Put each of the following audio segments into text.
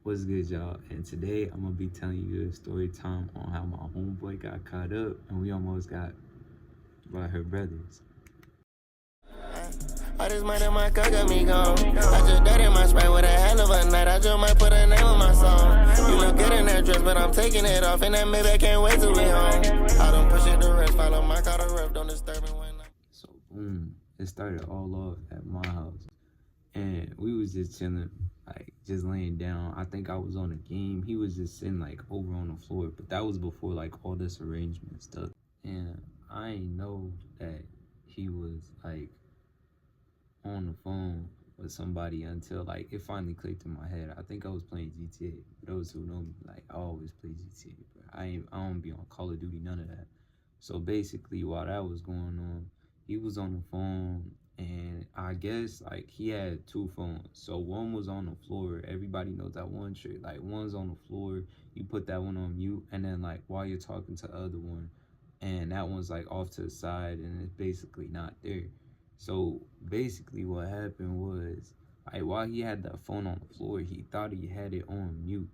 What's good, y'all? And today I'm gonna be telling you a story time on how my homeboy got caught up and we almost got by her brothers. All this money in my car got me gone. I just died in my sprite with a hell of a night. I just might put a name on my song. You look good in that dress, but I'm taking it off. And that maybe I can't wait till we home. I don't push it to rest. Follow my car to ref. Don't disturb me when I'm... So boom, it started all off at my house. And we was just chilling, like just laying down. I think I was on a game. He was just sitting like over on the floor. But that was before like all this arrangement stuff. And I ain't know that he was like on the phone with somebody until like it finally clicked in my head. I think I was playing GTA. For those who know me, like I always play GTA, but I don't be on Call of Duty, none of that. So basically while that was going on, he was on the phone and I guess like he had two phones. So one was on the floor. Everybody knows that one trick. Like one's on the floor, you put that one on mute, and then like while you're talking to the other one, and that one's like off to the side and it's basically not there. So basically what happened was like while he had that phone on the floor, he thought he had it on mute.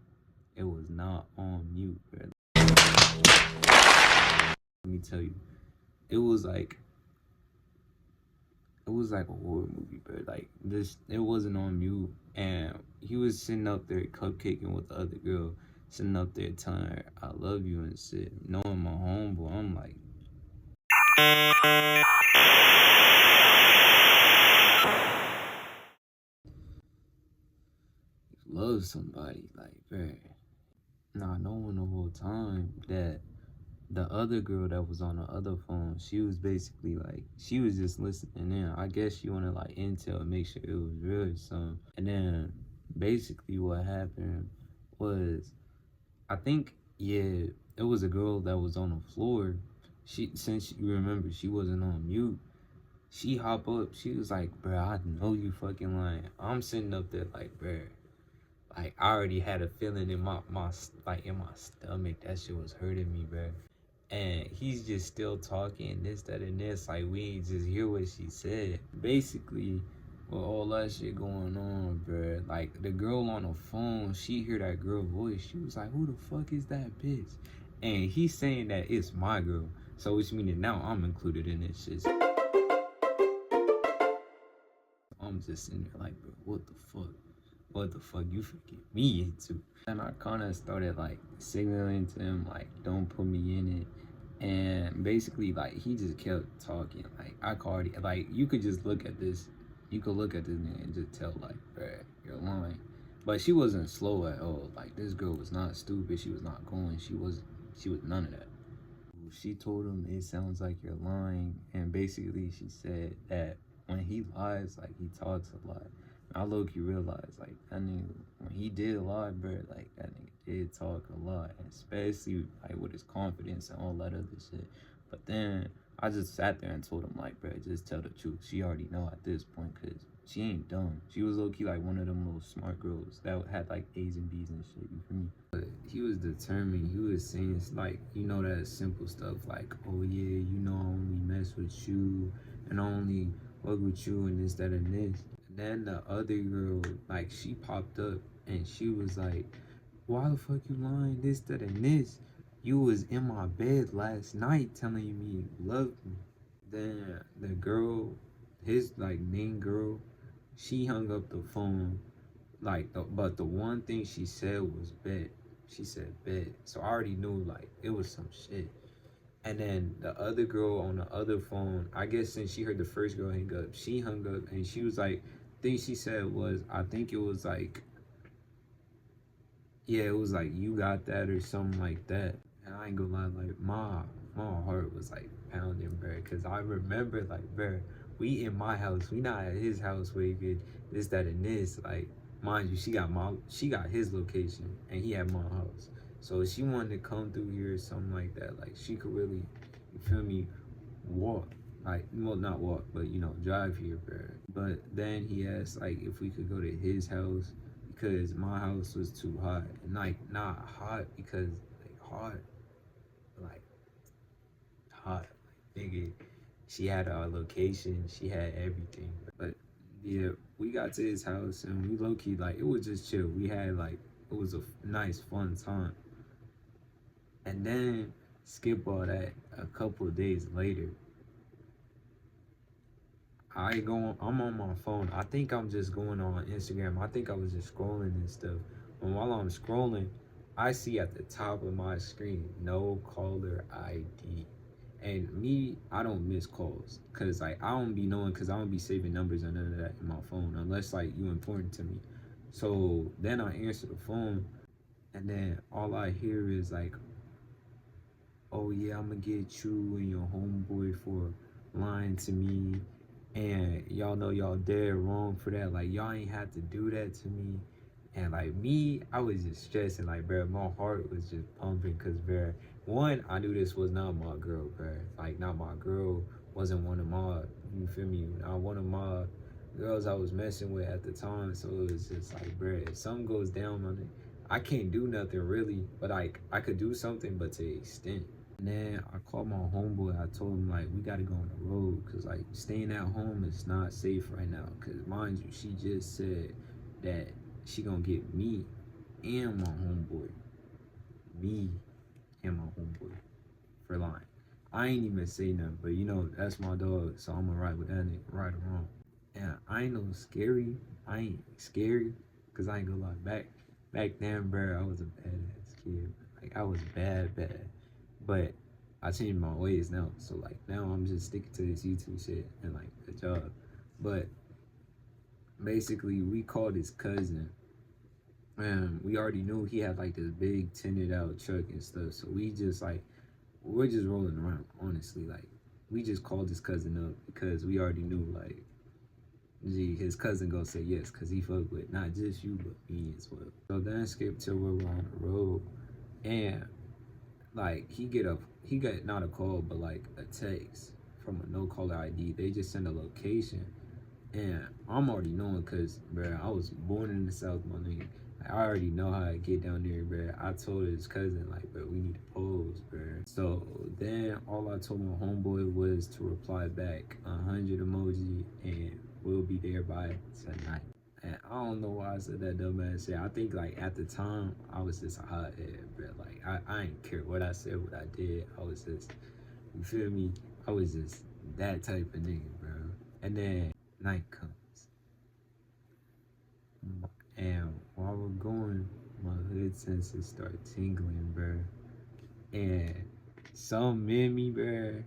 It was not on mute, bro. Let me tell you, it was like a horror movie, bro. Like this, it wasn't on mute, and he was sitting up there cupcaking with the other girl, sitting up there telling her I love you and shit. Knowing my homeboy, I'm like, love somebody, like, bro. Not knowing the whole time that the other girl that was on the other phone, she was basically like, she was just listening in. I guess she wanted like intel to make sure it was real or something. And then basically what happened was, I think, yeah, it was a girl that was on the floor. Since you remember, she wasn't on mute. She hop up, she was like, bro, I know you fucking lying. I'm sitting up there like, bro, like I already had a feeling in my like in my stomach that shit was hurting me, bro. And he's just still talking this, that, and this. Like we ain't just hear what she said. Basically, with all that shit going on, bro. Like the girl on the phone, she hear that girl voice. She was like, "Who the fuck is that bitch?" And he's saying that it's my girl. So which meaning now I'm included in this shit. I'm just sitting there like, bro, what the fuck? What the fuck you forget me into? And I kind of started like signaling to him like, don't put me in it. And basically like he just kept talking. Like I called it, like you could just look at this, you could look at this nigga and just tell like, bruh, you're lying. But she wasn't slow at all. Like this girl was not stupid. She was not going. She was none of that. She told him it sounds like you're lying, and basically she said that when he lies, like he talks a lot. And I low-key realized like that nigga, when he did lie, bro, like that nigga did talk a lot, especially like with his confidence and all that other shit. But then I just sat there and told him like, bro, just tell the truth. She already know at this point, cause she ain't dumb. She was low-key like one of them little smart girls that had like A's and B's and shit, you feel me? But he was determined. He was saying like, you know, that simple stuff like, oh yeah, you know, I only mess with you and I only fuck with you and this, that, and this. And then the other girl, like, she popped up and she was like, why the fuck you lying, this, that, and this? You was in my bed last night telling me you loved me. Then the girl, his like main girl, she hung up the phone. Like, but the one thing she said was bet. She said bet. So I already knew like it was some shit. And then the other girl on the other phone, I guess since she heard the first girl hang up, she hung up and she was like, thing she said was, I think it was like, yeah, it was like you got that or something like that. And I ain't gonna lie, like my heart was like pounding, bro, cause I remember like, bro, we in my house, we not at his house where he could this, that, and this. Like, mind you, she got his location and he had my house. So if she wanted to come through here or something like that, like she could really, you feel me, walk. Like, well, not walk, but you know, drive here, bro. But then he asked like if we could go to his house because my house was too hot. And like not hot because like hot, like hot. Like nigga, she had our location, she had everything. But yeah, we got to his house and we low key like it was just chill. We had like it was a nice fun time. And then skip all that, a couple of days later, I'm on my phone. I think I'm just going on Instagram. I think I was just scrolling and stuff. And while I'm scrolling, I see at the top of my screen, no caller ID. And me, I don't miss calls. Cause like I don't be knowing, cause I don't be saving numbers or none of that in my phone unless like you important to me. So then I answer the phone, and then all I hear is like, oh yeah, I'm gonna get you and your homeboy for lying to me, and y'all know y'all dead wrong for that. Like y'all ain't had to do that to me. And like me, I was just stressing. Like, bro, my heart was just pumping. Cause, bro, one, I knew this was not my girl, bro. Like, not my girl. Wasn't one of my, you feel me? Not one of my girls I was messing with at the time. So it was just like, bro, if something goes down on it, I can't do nothing really. But like, I could do something, but to an extent. And then I called my homeboy. I told him like we gotta go on the road because like staying at home is not safe right now. Cause mind you, she just said that she gonna get me and my homeboy, me and my homeboy for lying. I ain't even say nothing, but you know that's my dog, so I'ma ride with that nigga, right or wrong. And I ain't no scary. I ain't scary, cause I ain't gonna lie. Back then, bro, I was a badass kid. Like I was bad. But I changed my ways now. So like now I'm just sticking to this YouTube shit and like the job. But basically we called his cousin, and we already knew he had like this big tinted out truck and stuff. So we're just rolling around, honestly. Like we just called his cousin up because we already knew like his cousin gonna say yes because he fuck with not just you but me as well. So then skip to where we're on the road, and like he got not a call but like a text from a no caller ID. They just send a location, and I'm already knowing because bro, I was born in the South, my nigga. I already know how to get down there, bro. I told his cousin like, bro, we need to pose, bro. So then all I told my homeboy was to reply back 100 emoji and we'll be there by tonight. And I don't know why I said that dumbass shit. I think like at the time I was just a hothead, bro. Like I ain't care what I said, what I did. I was just, you feel me? I was just that type of nigga, bro. And then night comes, and while we're going, my hood senses start tingling, bro. And some in me, bro,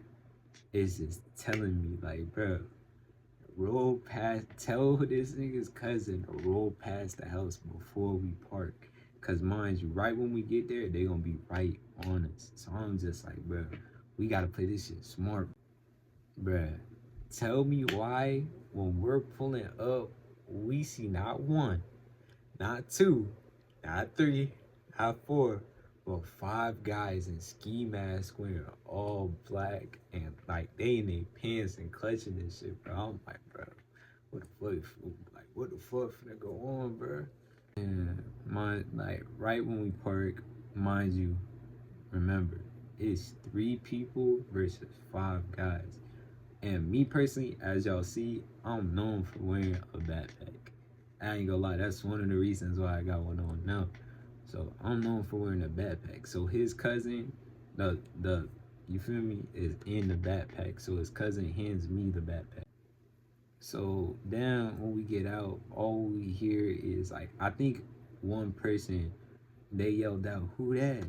is just telling me like, bro, roll past, tell this nigga's cousin to roll past the house before we park. Cause mind you, right when we get there, they gonna be right on us. So I'm just like, bro, we gotta play this shit smart. Bruh, tell me why when we're pulling up, we see not one, not two, not three, not four, but 5 guys in ski masks wearing all black and like they in their pants and clutching this shit, bro. I'm like, bro, what the fuck? Like, what the fuck finna go on, bro? And like right when we park, mind you, remember, it's 3 people versus 5 guys. And me personally, as y'all see, I'm known for wearing a backpack. I ain't gonna lie, that's one of the reasons why I got one on now. So I'm known for wearing a backpack. So his cousin, the you feel me, is in the backpack. So his cousin hands me the backpack. So then when we get out, all we hear is like, I think one person, they yelled out, "Who that?"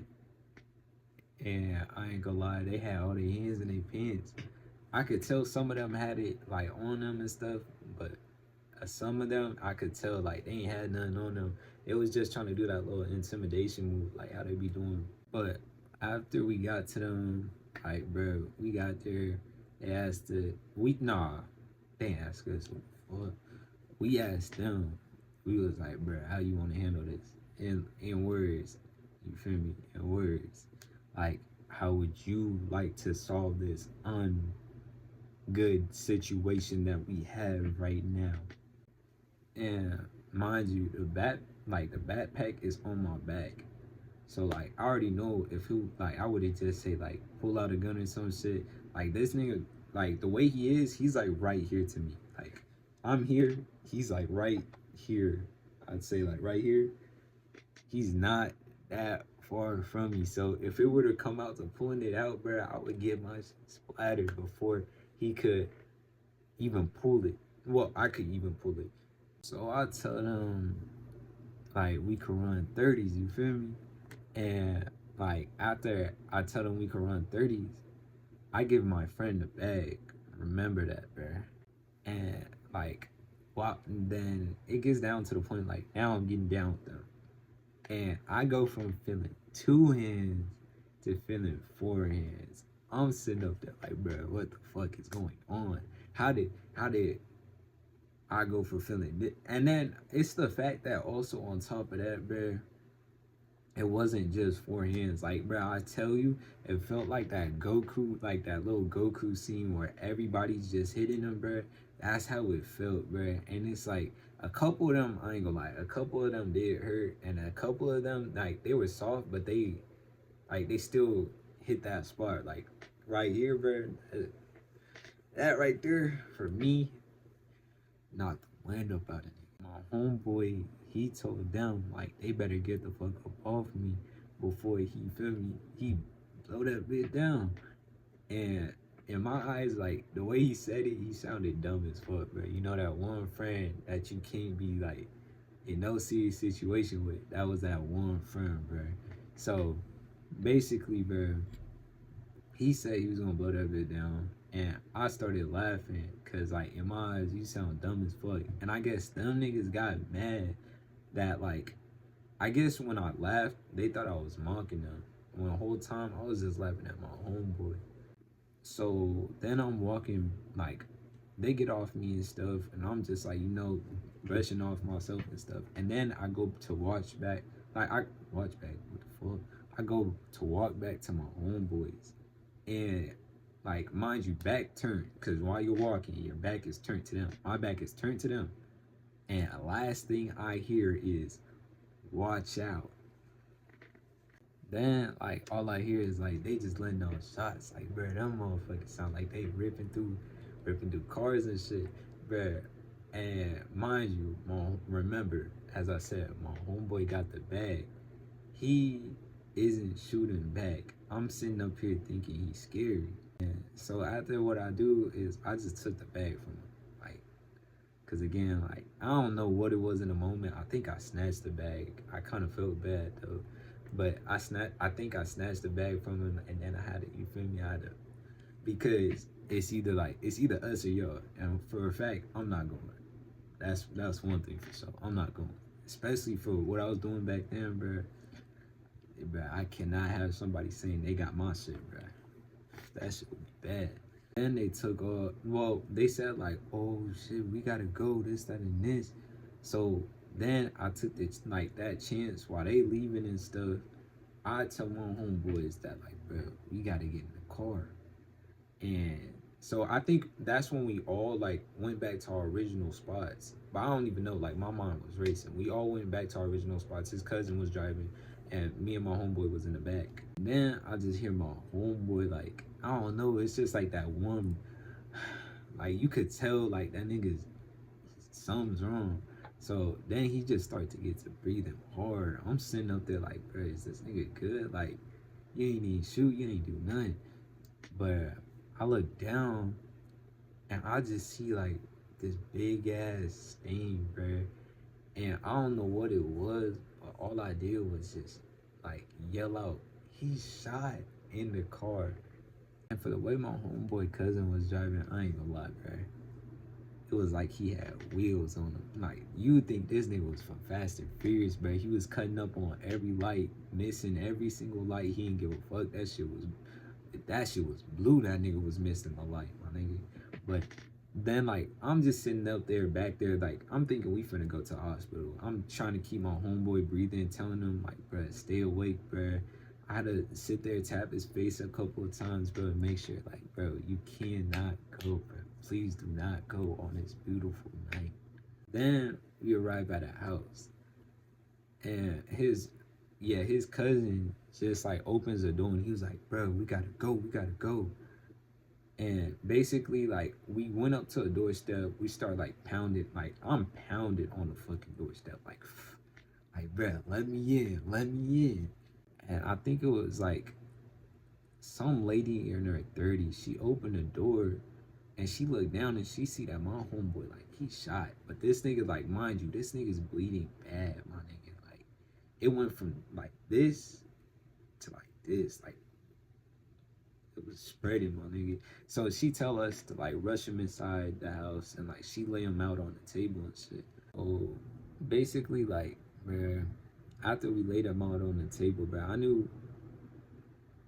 And I ain't gonna lie, they had all their hands in their pants. I could tell some of them had it like on them and stuff, but some of them I could tell like they ain't had nothing on them. It was just trying to do that little intimidation move, like how they be doing. But after we got to them, like bro, we got there. They asked they didn't ask us. What? We asked them. We was like, bro, how you want to handle this? In words, you feel me? In words, like how would you like to solve this good situation that we have right now? And mind you, the backpack is on my back, so like I already know if I would have just say like pull out a gun or some shit. Like this nigga, like the way he is, he's like right here to me. Like I'm here, he's like right here. I'd say like right here. He's not that far from me. So if it were to come out to pulling it out, bro, I would get my shit splattered before he could even pull it. Well, I could even pull it. So I tell them like we could run 30s, you feel me? And like after I tell them we could run 30s, I give my friend the bag. Remember that, bro. And like, well, then it gets down to the point like now I'm getting down with them, and I go from feeling 2 hands to feeling 4 hands. I'm sitting up there like, bro, what the fuck is going on? How did I go for feeling this? And then it's the fact that also on top of that, bro, it wasn't just 4 hands. Like, bro, I tell you, it felt like that Goku, like that little Goku scene where everybody's just hitting him, bro. That's how it felt, bro. And it's like a couple of them, I ain't gonna lie, a couple of them did hurt, and a couple of them, like, they were soft, but they still hit that spot, like right here, bro. That right there for me, not the wind up out of it. My homeboy, he told them like they better get the fuck up off me before he feel me. He blow that bit down. And in my eyes, like the way he said it, he sounded dumb as fuck, bro. You know that one friend that you can't be like in no serious situation with. That was that one friend, bro. So basically, bro, he said he was gonna blow that bit down, and I started laughing because like in my eyes you sound dumb as fuck. And I guess them niggas got mad that like I guess when I laughed they thought I was mocking them, when the whole time I was just laughing at my homeboy. So then I'm walking, like they get off me and stuff, and I'm just like, brushing off myself and stuff. And then I go to watch back, like I watch back, what the fuck? I go to walk back to my homeboys, and like mind you, back turned, because while you're walking, your back is turned to them. My back is turned to them, and last thing I hear is, "Watch out." Then like all I hear is like they just letting out shots. Like, bro, them motherfuckers sound like they ripping through cars and shit, bro. And mind you, remember, as I said, my homeboy got the bag. He isn't shooting back. I'm sitting up here thinking he's scary. And so after what I do is I just took the bag from him. Like, cause again, like I don't know what it was in the moment. I think I snatched the bag. I kind of felt bad though. But I think I snatched the bag from him, and then I had to, you feel me? I had to, because it's either us or y'all. And for a fact, I'm not going. That's one thing for sure. I'm not going. Especially for what I was doing back then, bro. Bro, I cannot have somebody saying they got my shit, bro. That shit would be bad. Then they took well, they said like, oh shit, we gotta go, this, that, and this. So then I took that chance while they leaving and stuff. I tell my homeboys that like, bro, we gotta get in the car. And so I think that's when we all like went back to our original spots. But I don't even know, like my mind was racing. We all went back to our original spots. His cousin was driving, and me and my homeboy was in the back. And then I just hear my homeboy like, I don't know, it's just like that one, like you could tell like that nigga's something's wrong. So then he just started to get to breathing hard. I'm sitting up there like, bro, is this nigga good? Like, you ain't even shoot, you ain't do nothing. But I look down and I just see like this big ass stain, bro. And I don't know what it was, but all I did was just like yell out, he shot in the car. And for the way my homeboy cousin was driving, I ain't gonna lie, bro. It was like he had wheels on him. Like, you would think this nigga was from Fast and Furious, bro. He was cutting up on every light, missing every single light. He didn't give a fuck. That shit was blue. That nigga was missing the light, my nigga. But then, like, I'm just sitting up there, back there, like, I'm thinking we finna go to the hospital. I'm trying to keep my homeboy breathing, telling him, like, bro, stay awake, bro. I had to sit there, tap his face a couple of times, bro, and make sure, like, bro, you cannot go, bro. Please do not go on this beautiful night. Then we arrive at a house, and his cousin just like opens the door, and he was like, bro, we gotta go. And basically, like, we went up to a doorstep, we start like pounding, like I'm pounded on the fucking doorstep, like Like, bruh, let me in, let me in. And I think it was like some lady in her 30s. She opened the door and she looked down and she see that my homeboy, like, he shot. But this nigga, like, mind you, this nigga's bleeding bad, my nigga. Like, it went from like this to like this. Like, it was spreading, my nigga. So she tell us to like rush him inside the house and like she lay him out on the table and shit. Oh, basically, like, bruh, after we laid him out on the table, bruh, I knew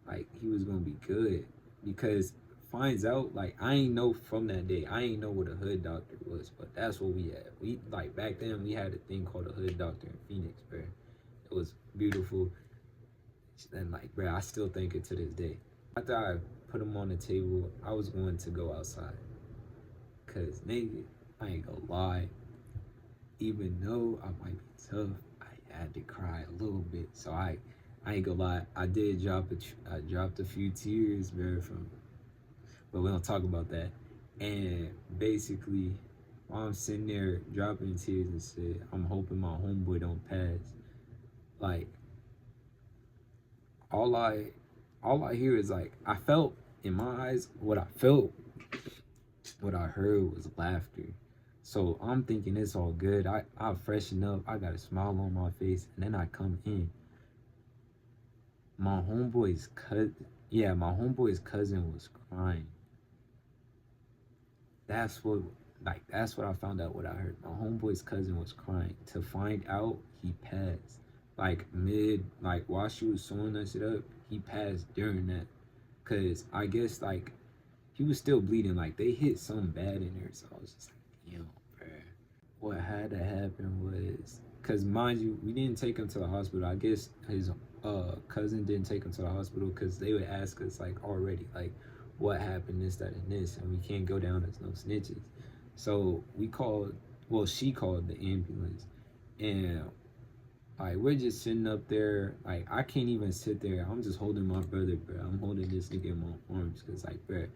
like he was gonna be good because finds out like I ain't know from that day. I ain't know what a hood doctor was, but that's what we had. We like back then we had a thing called a hood doctor in Phoenix, bruh. It was beautiful. And like, bruh, I still think it to this day. After I put him on the table, I was going to go outside. Cause nigga, I ain't gonna lie. Even though I might be tough, I had to cry a little bit. So I ain't gonna lie. I did I dropped a few tears, bro, but we don't talk about that. And basically, while I'm sitting there dropping tears and shit, I'm hoping my homeboy don't pass. Like, all I hear is like I felt in my eyes what I felt, what I heard was laughter. So I'm thinking it's all good. I freshen up, I got a smile on my face, and then I come in. My homeboy's cousin was crying. That's what I found out what I heard. My homeboy's cousin was crying to find out he passed. Like while she was sewing that shit up, he passed during that. Cause I guess like he was still bleeding. Like they hit something bad in there. So I was just like, yo, bro. What had to happen was, cause mind you, we didn't take him to the hospital. I guess his cousin didn't take him to the hospital because they would ask us like already like what happened, this, that, and this, and we can't go down as no snitches. So she called the ambulance, and like we're just sitting up there. Like I can't even sit there. I'm just holding my brother, bro. I'm holding this nigga in my arms because like, bro,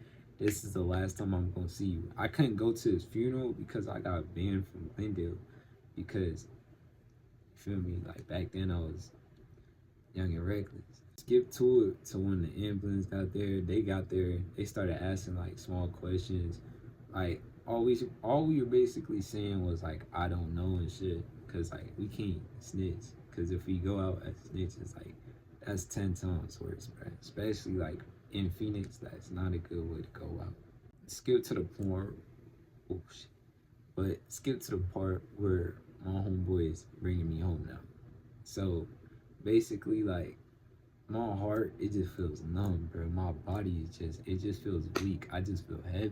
this is the last time I'm gonna see you. I couldn't go to his funeral because I got banned from Glendale because, you feel me? Like back then I was young and reckless. Skip to it to when the ambulance got there. They got there. They started asking like small questions. Like all we were basically saying was like I don't know and shit. Cause like we can't snitch. Cause if we go out as snitches, like that's 10 times worse, bro. Especially like in Phoenix, that's not a good way to go out. Skip to the part. Oh shit. But skip to the part where my homeboy is bringing me home now. So basically, like my heart, it just feels numb, bro. My body it just feels weak. I just feel heavy,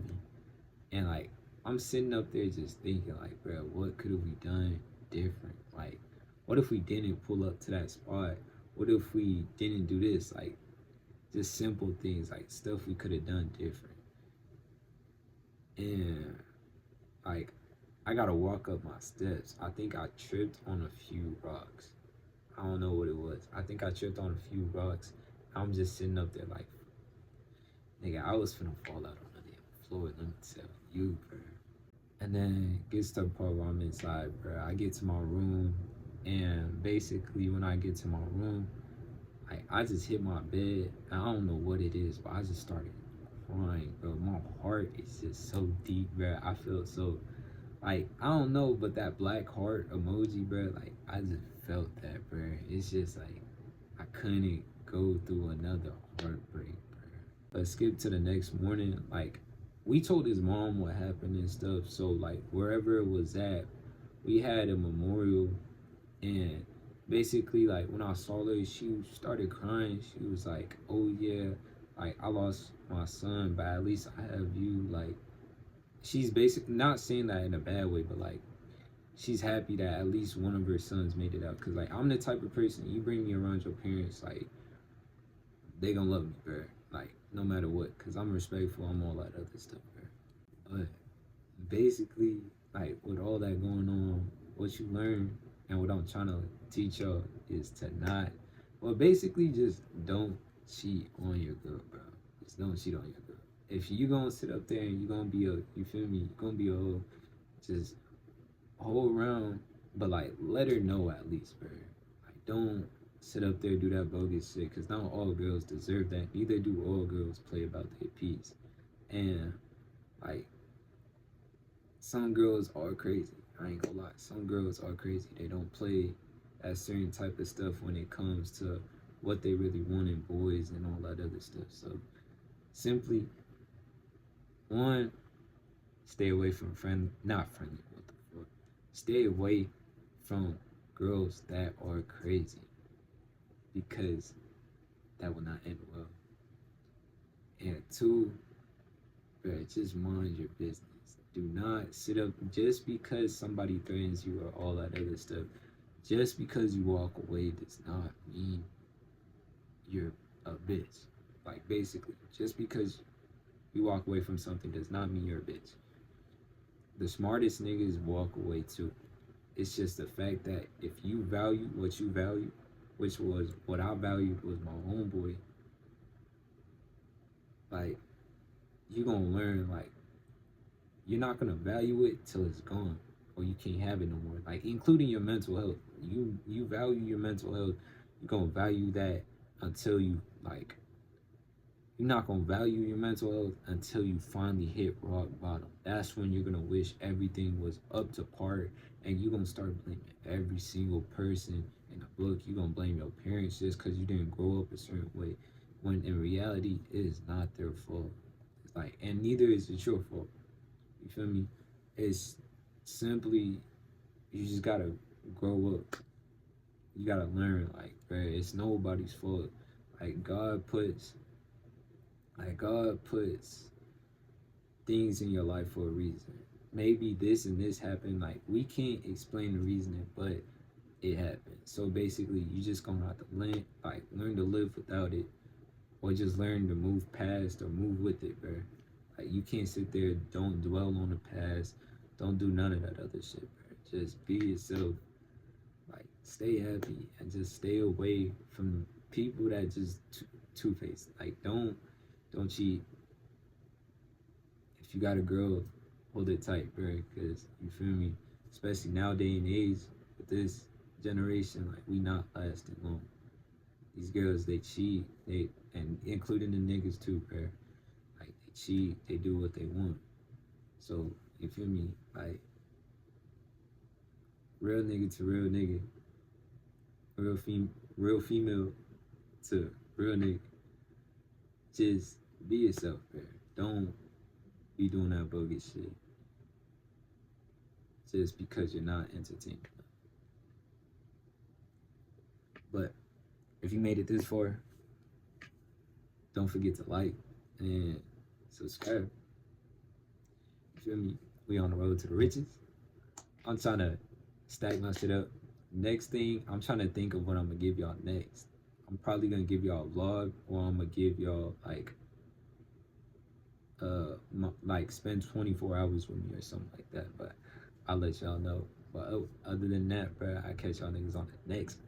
and like I'm sitting up there just thinking, like, bro, what could have we done different? Like, what if we didn't pull up to that spot? What if we didn't do this? Like, just simple things, like stuff we could have done different. And like, I gotta walk up my steps. I think I tripped on a few rocks. I don't know what it was. I think I tripped on a few rocks. I'm just sitting up there like, nigga, I was finna fall out on the damn floor. Let me tell you, bro. And then gets to the part where I'm inside, bro. I get to my room, and basically when I get to my room, I just hit my bed. I don't know what it is, but I just started crying, bro. My heart is just so deep, bro. I feel so, like, I don't know, but that black heart emoji, bro, like, I just felt that, bro. It's just like I couldn't go through another heartbreak, bro. But skip to the next morning, like we told his mom what happened and stuff. So like wherever it was at, we had a memorial, and basically like when I saw her, she started crying. She was like, "Oh yeah, like I lost my son, but at least I have you." Like she's basically not saying that in a bad way, but like she's happy that at least one of her sons made it out. Cause like I'm the type of person, you bring me around your parents, like they gonna love me, bro. Like no matter what, cause I'm respectful. I'm all that other stuff, bro. But basically, like with all that going on, what you learn and what I'm trying to teach y'all is to not, well, basically just don't cheat on your girl, bro. Just don't cheat on your girl. If you gonna sit up there and you gonna be a, you feel me, you gonna be a hoe, just hold around But like, let her know at least, bro. Like, don't sit up there do that bogus shit, because not all girls deserve that. Neither do all girls play about their piece. And like, some girls are crazy. I ain't gonna lie. Some girls are crazy. They don't play that certain type of stuff when it comes to what they really want in boys and all that other stuff. So simply, one, stay away from not friendly, what the fuck? Stay away from girls that are crazy, because that will not end well. And two, bro, just mind your business. Do not sit up just because somebody threatens you or all that other stuff. Just because you walk away does not mean you're a bitch. Like, basically, just because you walk away from something does not mean you're a bitch. The smartest niggas walk away too. It's just the fact that if you value what you value, which was what I valued was my homeboy, like, you're gonna learn, like, you're not gonna value it till it's gone, or you can't have it no more. Like, including your mental health. You value your mental health. You're gonna value that until you, like, you're not gonna value your mental health until you finally hit rock bottom. That's when you're gonna wish everything was up to par, and you're gonna start blaming every single person in the book. You're gonna blame your parents just because you didn't grow up a certain way, when in reality it is not their fault. It's like, and neither is it your fault. You feel me? It's simply, you just gotta grow up. You gotta learn, like, bro, it's nobody's fault. Like, God puts things in your life for a reason. Maybe this and this happened. Like, we can't explain the reasoning, but it happened. So basically, you just gonna have to learn to live without it, or just learn to move past or move with it, bro. Like, you can't sit there, don't dwell on the past, don't do none of that other shit, bro. Just be yourself. Like, stay happy and just stay away from people that just two-faced. Like, don't cheat. If you got a girl, hold it tight, bro, because, you feel me, especially nowadays and age, with this generation, like, we not lasting long. These girls, they cheat, and including the niggas too, bro. Like, they cheat, they do what they want. So, you feel me, like, real nigga to real nigga, real female to real nigga, just be yourself, bro. Don't be doing that bogus shit just because you're not entertained. But if you made it this far, don't forget to like and subscribe. You feel me? We on the road to the riches. I'm trying to stack my shit up. Next thing, I'm trying to think of what I'm gonna give y'all next. I'm probably gonna give y'all a vlog, or I'm gonna give y'all like spend 24 hours with me or something like that. But I'll let y'all know. But other than that, bro, I catch y'all niggas on the next